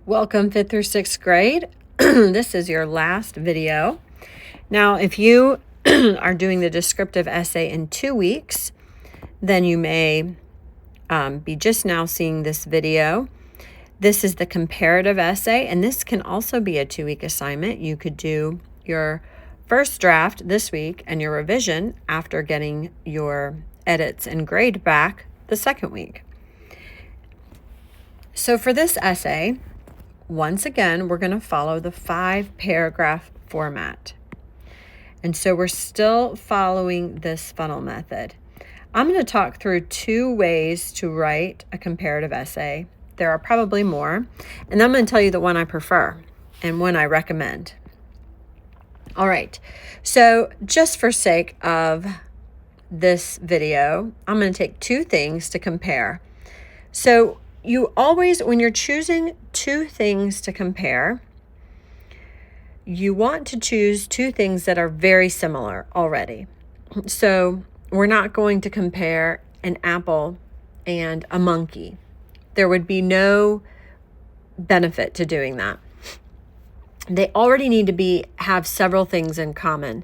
Welcome 5th through 6th grade. This is your last video. Now, if you are doing the descriptive essay in 2 weeks, then you may be just now seeing this video. This is the comparative essay, and this can also be a 2-week assignment. You could do your first draft this week and your revision after getting your edits and grade back the second week. So for this essay, once again, we're going to follow the 5-paragraph format. And so we're still following this funnel method. I'm going to talk through 2 ways to write a comparative essay. There are probably more. And I'm going to tell you the one I prefer and one I recommend. All right. So just for sake of this video, I'm going to take 2 things to compare. So you always, when you're choosing 2 things to compare, you want to choose 2 things that are very similar already. So we're not going to compare an apple and a monkey. There would be no benefit to doing that. They already need to have several things in common.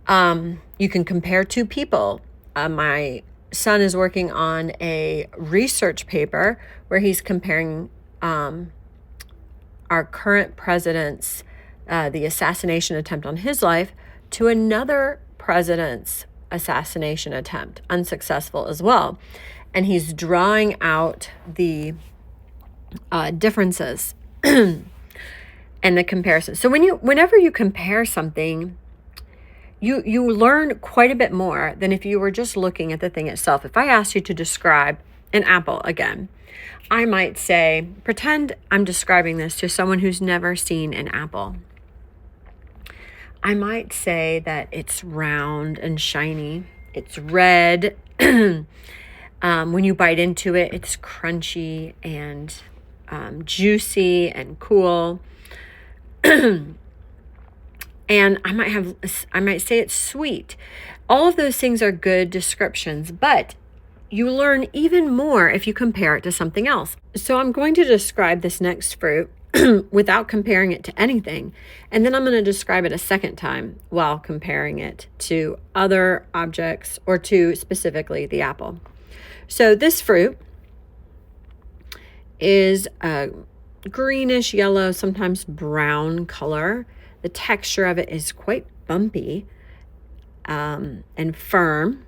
You can compare 2 people. My son is working on a research paper where he's comparing our current president's the assassination attempt on his life to another president's assassination attempt, unsuccessful as well. And he's drawing out the differences and the comparisons. So whenever you compare something, you learn quite a bit more than if you were just looking at the thing itself. If I asked you to describe an apple again, I might say, pretend I'm describing this to someone who's never seen an apple. I might say that it's round and shiny. It's red. When you bite into it, it's crunchy and juicy and cool. And I might say it's sweet. All of those things are good descriptions, but you learn even more if you compare it to something else. So I'm going to describe this next fruit without comparing it to anything. And then I'm going to describe it a second time while comparing it to other objects or to specifically the apple. So this fruit is a greenish yellow, sometimes brown color. The texture of it is quite bumpy and firm.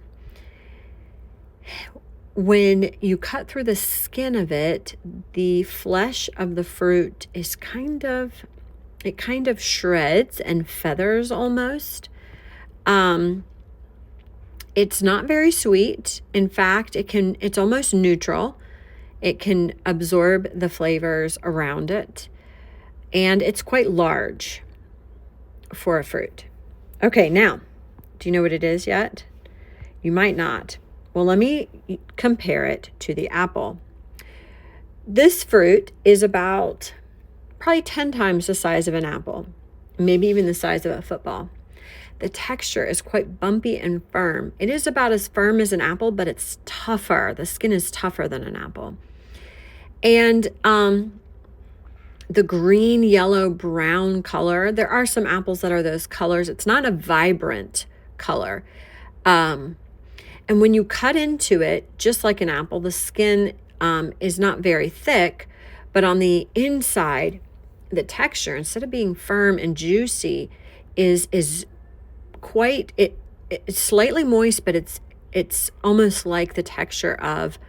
When you cut through the skin of it, the flesh of the fruit is kind of shreds and feathers almost. It's not very sweet. In fact, it's almost neutral. It can absorb the flavors around it. And it's quite large for a fruit. Okay, now, do you know what it is yet? You might not. Well, let me compare it to the apple. This fruit is about probably 10 times the size of an apple, maybe even the size of a football. The texture is quite bumpy and firm. It is about as firm as an apple, but it's tougher. The skin is tougher than an apple. And the green, yellow, brown color, there are some apples that are those colors. It's not a vibrant color. And when you cut into it, just like an apple, the skin is not very thick, but on the inside, the texture, instead of being firm and juicy, is quite, it's slightly moist, but it's almost like the texture of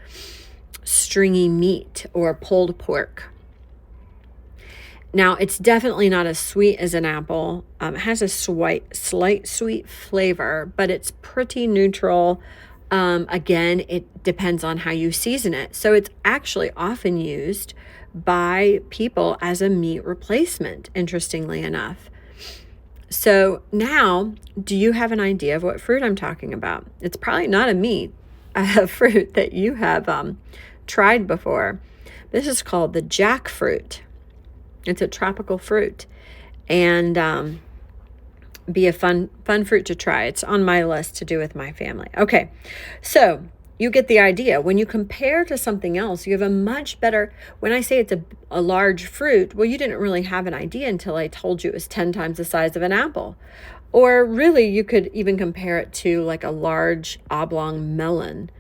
stringy meat or pulled pork. Now, it's definitely not as sweet as an apple. It has a slight sweet flavor, but it's pretty neutral. Again, it depends on how you season it. So it's actually often used by people as a meat replacement, interestingly enough. So now, do you have an idea of what fruit I'm talking about? It's probably not a fruit that you have tried before. This is called the jackfruit. It's a tropical fruit, and be a fun fruit to try. It's on my list to do with my family. Okay, so you get the idea. When you compare to something else, you have a much better, when I say it's a large fruit, well, you didn't really have an idea until I told you it was 10 times the size of an apple. Or really, you could even compare it to like a large oblong melon.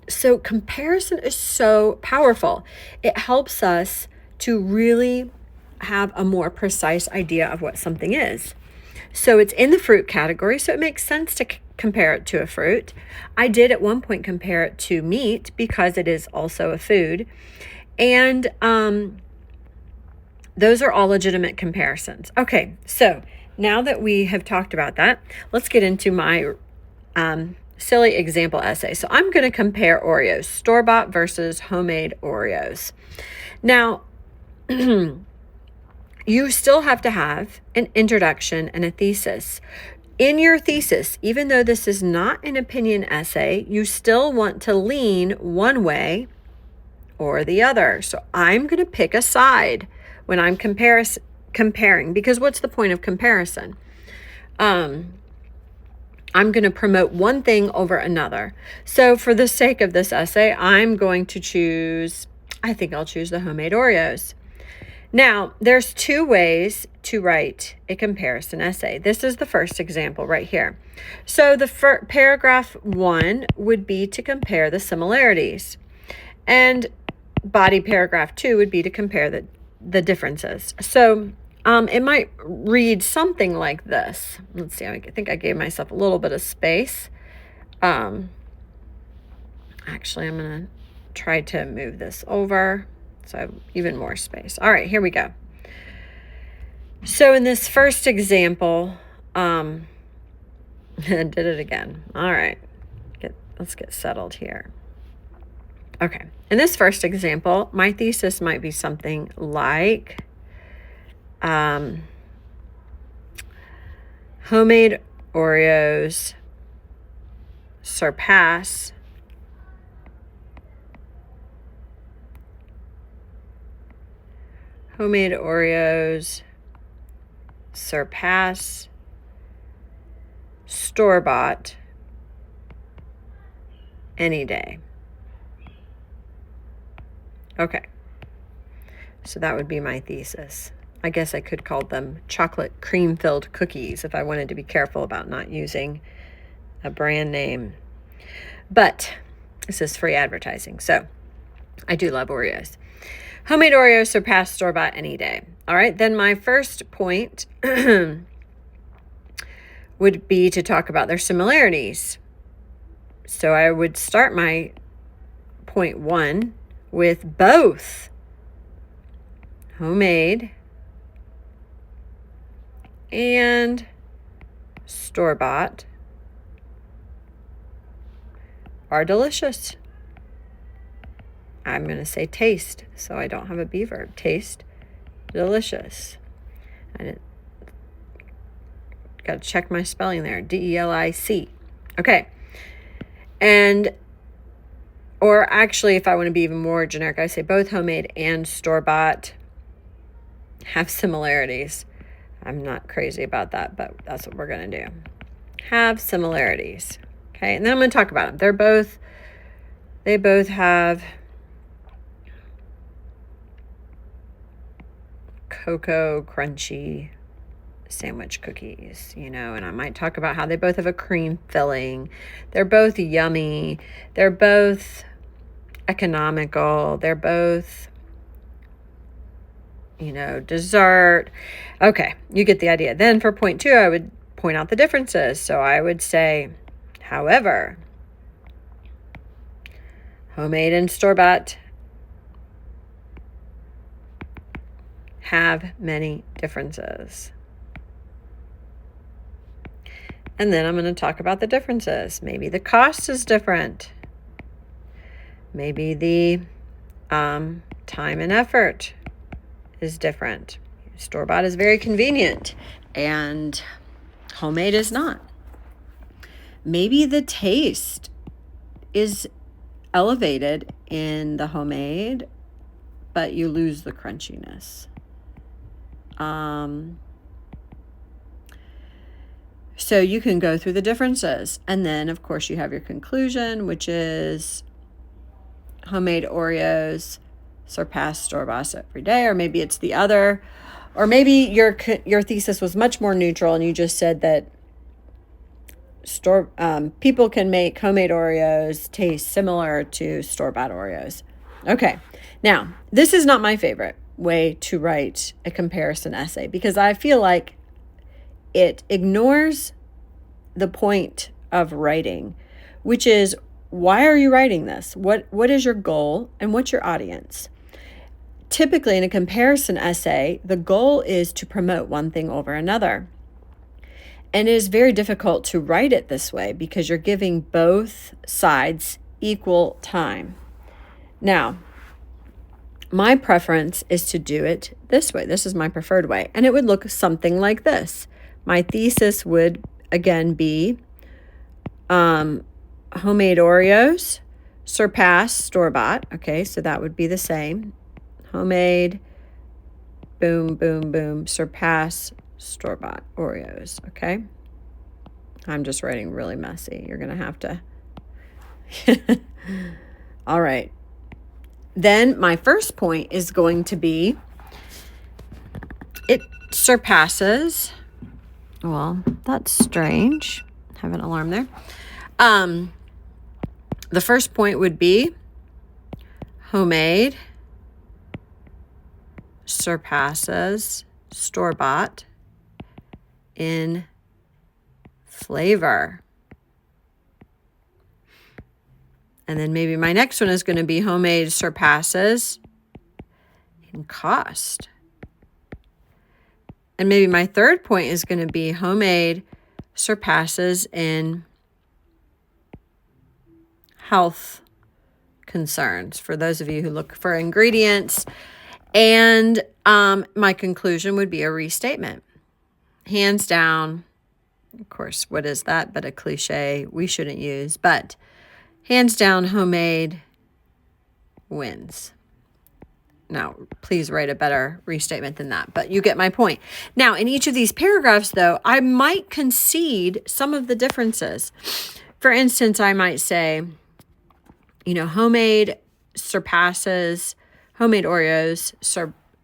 So comparison is so powerful. It helps us to really have a more precise idea of what something is. So it's in the fruit category, so it makes sense to compare it to a fruit. I did at one point compare it to meat because it is also a food. And those are all legitimate comparisons. Okay, so now that we have talked about that, let's get into my silly example essay. So I'm going to compare Oreos, store-bought versus homemade Oreos. Now, you still have to have an introduction and a thesis. In your thesis, even though this is not an opinion essay, you still want to lean one way or the other. So I'm going to pick a side when I'm comparing, because what's the point of comparison? I'm going to promote one thing over another. So for the sake of this essay, I'm going to choose, I think I'll choose the homemade Oreos. Now, there's two ways to write a comparison essay. This is the first example right here. So the paragraph 1 would be to compare the similarities. And body paragraph 2 would be to compare the differences. So it might read something like this. Let's see, I think I gave myself a little bit of space. Actually, I'm going to try to move this over so I have even more space. All right, here we go. So in this first example, I did it again. All right, let's get settled here. Okay, in this first example, my thesis might be something like homemade Oreos surpass store-bought any day. Okay, so that would be my thesis. I guess I could call them chocolate cream-filled cookies if I wanted to be careful about not using a brand name. But this is free advertising, so I do love Oreos. Homemade Oreos surpass store-bought any day. All right, then my first point would be to talk about their similarities. So I would start my point 1 with both homemade and store-bought are delicious. I'm going to say taste, so I don't have a B verb. Taste delicious. I got to check my spelling there. D-E-L-I-C. Okay. And, or actually, if I want to be even more generic, I say both homemade and store-bought have similarities. I'm not crazy about that, but that's what we're going to do. Have similarities. Okay, and then I'm going to talk about them. They both have cocoa crunchy sandwich cookies, and I might talk about how they both have a cream filling. They're both yummy. They're both economical. They're both, dessert. Okay, you get the idea. Then for point 2, I would point out the differences. So I would say, however, homemade and store-bought have many differences. And then I'm going to talk about the differences. Maybe the cost is different. Maybe the time and effort is different. Store-bought is very convenient and homemade is not. Maybe the taste is elevated in the homemade, but you lose the crunchiness. So you can go through the differences. And then, of course, you have your conclusion, which is homemade Oreos surpass store-bought every day. Or maybe it's the other. Or maybe your thesis was much more neutral and you just said that people can make homemade Oreos taste similar to store-bought Oreos. Okay, now this is not my favorite way to write a comparison essay because I feel like it ignores the point of writing, which is, why are you writing this? What is your goal and what's your audience? Typically in a comparison essay, the goal is to promote one thing over another. And it is very difficult to write it this way because you're giving both sides equal time. Now, my preference is to do it this way. This is my preferred way. And it would look something like this. My thesis would, again, be homemade Oreos surpass store-bought. Okay, so that would be the same. Homemade, boom, boom, boom, surpass store-bought Oreos, okay? I'm just writing really messy. You're going to have to. All right. Then my first point is going to be, it surpasses, well, that's strange. Have an alarm there. The first point would be homemade surpasses store-bought in flavor. And then maybe my next one is going to be homemade surpasses in cost. And maybe my third point is going to be homemade surpasses in health concerns for those of you who look for ingredients. And my conclusion would be a restatement. Hands down, of course, what is that but a cliche we shouldn't use, but hands down, homemade wins. Now, please write a better restatement than that, but you get my point. Now, in each of these paragraphs, though, I might concede some of the differences. For instance, I might say, homemade Oreos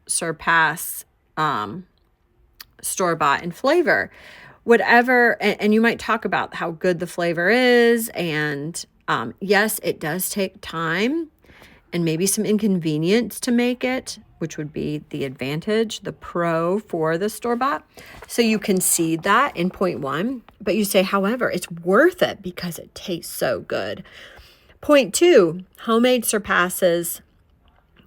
surpass store-bought in flavor. Whatever, and you might talk about how good the flavor is, and yes, it does take time and maybe some inconvenience to make it, which would be the advantage, the pro for the store-bought. So you concede that in point one, but you say, however, it's worth it because it tastes so good. Point two, homemade surpasses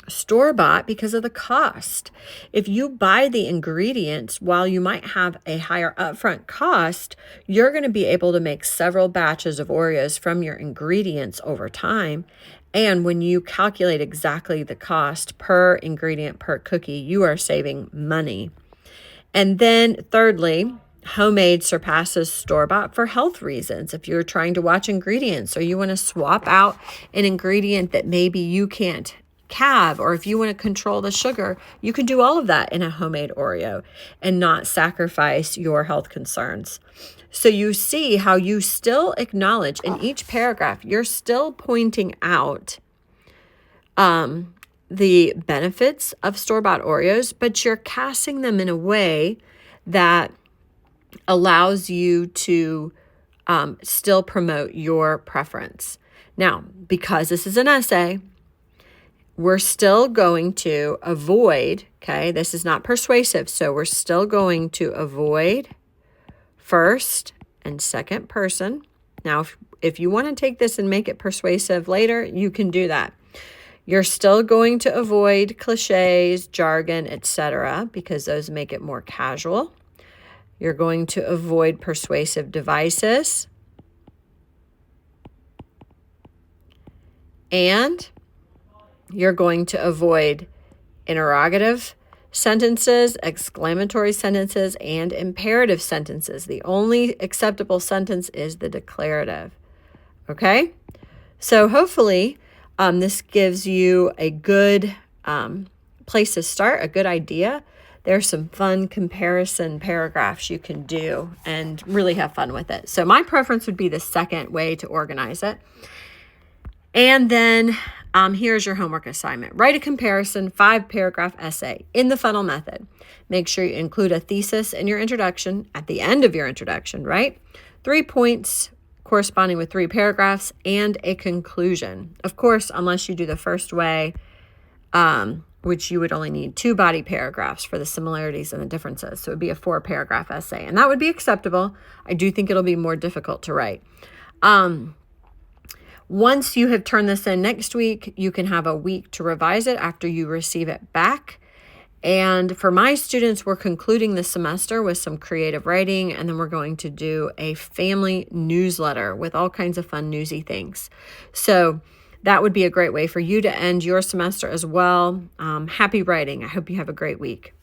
store-bought because of the cost. If you buy the ingredients, while you might have a higher upfront cost, you're going to be able to make several batches of Oreos from your ingredients over time. And when you calculate exactly the cost per ingredient per cookie, you are saving money. And then thirdly, homemade surpasses store-bought for health reasons. If you're trying to watch ingredients or you want to swap out an ingredient that maybe you can't have, or if you want to control the sugar, you can do all of that in a homemade Oreo and not sacrifice your health concerns. So you see how you still acknowledge in each paragraph, you're still pointing out the benefits of store-bought Oreos, but you're casting them in a way that allows you to still promote your preference. Now, because this is an essay, we're still going to avoid, okay, this is not persuasive, so we're still going to avoid first and second person. Now, if you want to take this and make it persuasive later, you can do that. You're still going to avoid cliches, jargon, etc., because those make it more casual. You're going to avoid persuasive devices. And you're going to avoid interrogative sentences, exclamatory sentences, and imperative sentences. The only acceptable sentence is the declarative. Okay? So hopefully this gives you a good place to start, a good idea there's some fun comparison paragraphs you can do and really have fun with it. So my preference would be the second way to organize it. And then here's your homework assignment. Write a comparison 5-paragraph essay in the funnel method. Make sure you include a thesis in your introduction at the end of your introduction, right? 3 points corresponding with 3 paragraphs and a conclusion. Of course, unless you do the first way, which you would only need 2 body paragraphs for the similarities and the differences. So it would be a 4-paragraph essay, and that would be acceptable. I do think it'll be more difficult to write. Once you have turned this in next week, you can have a week to revise it after you receive it back. And for my students, we're concluding the semester with some creative writing, and then we're going to do a family newsletter with all kinds of fun newsy things. So that would be a great way for you to end your semester as well. Happy writing. I hope you have a great week.